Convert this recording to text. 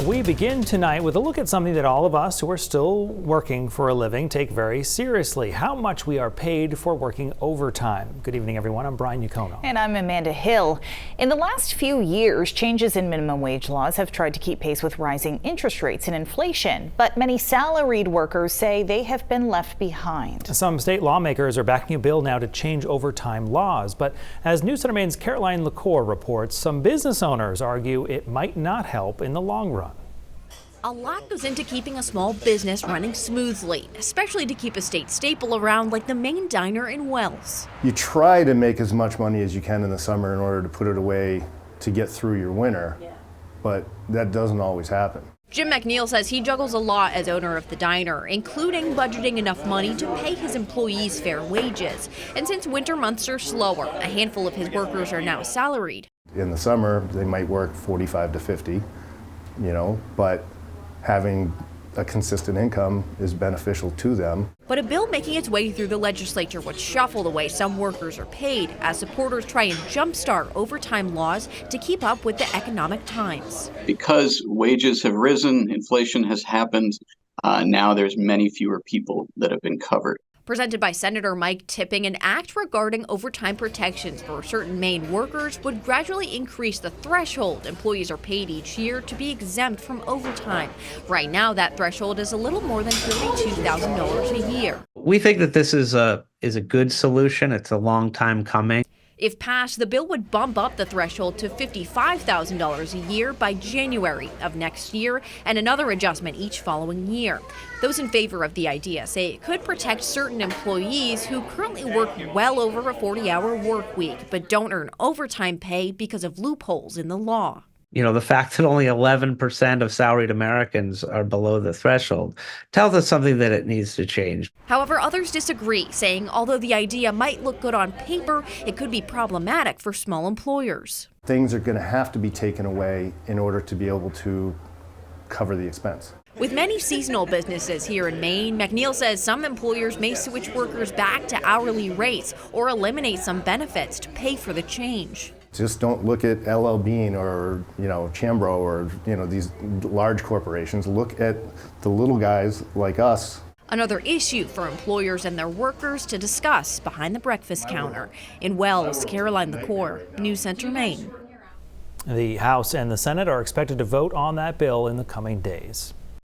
We begin tonight with a look at something that all of us who are still working for a living take very seriously: how much we are paid for working overtime. Good evening, everyone. I'm Brian Yukono. And I'm Amanda Hill. In the last few years, changes in minimum wage laws have tried to keep pace with rising interest rates and inflation, but many salaried workers say they have been left behind. Some state lawmakers are backing a bill now to change overtime laws, but as News Center Maine's Caroline LaCour reports, some business owners argue it might not help in the long run. A lot goes into keeping a small business running smoothly, especially to keep a state staple around like the Maine Diner in Wells. You try to make as much money as you can in the summer in order to put it away to get through your winter, but that doesn't always happen. Jim McNeil says he juggles a lot as owner of the diner, including budgeting enough money to pay his employees fair wages. And since winter months are slower, a handful of his workers are now salaried. In the summer, they might work 45 to 50, but having a consistent income is beneficial to them. But a bill making its way through the legislature would shuffle the way some workers are paid as supporters try and jumpstart overtime laws to keep up with the economic times. Because wages have risen, inflation has happened, now there's many fewer people that have been covered. Presented by Senator Mike Tipping, an act regarding overtime protections for certain Maine workers would gradually increase the threshold employees are paid each year to be exempt from overtime. Right now, that threshold is a little more than $32,000 a year. We think that this is a good solution. It's a long time coming. If passed, the bill would bump up the threshold to $55,000 a year by January of next year, and another adjustment each following year. Those in favor of the idea say it could protect certain employees who currently work well over a 40-hour work week, but don't earn overtime pay because of loopholes in the law. The fact that only 11% of salaried Americans are below the threshold tells us something that it needs to change. However, others disagree, saying although the idea might look good on paper, it could be problematic for small employers. Things are going to have to be taken away in order to be able to cover the expense. With many seasonal businesses here in Maine, McNeil says some employers may switch workers back to hourly rates or eliminate some benefits to pay for the change. Just don't look at LL Bean or Chambro or these large corporations. Look at the little guys like us. Another issue for employers and their workers to discuss behind the breakfast counter. In Wells, Caroline LaCour, News Center, Maine. The House and the Senate are expected to vote on that bill in the coming days.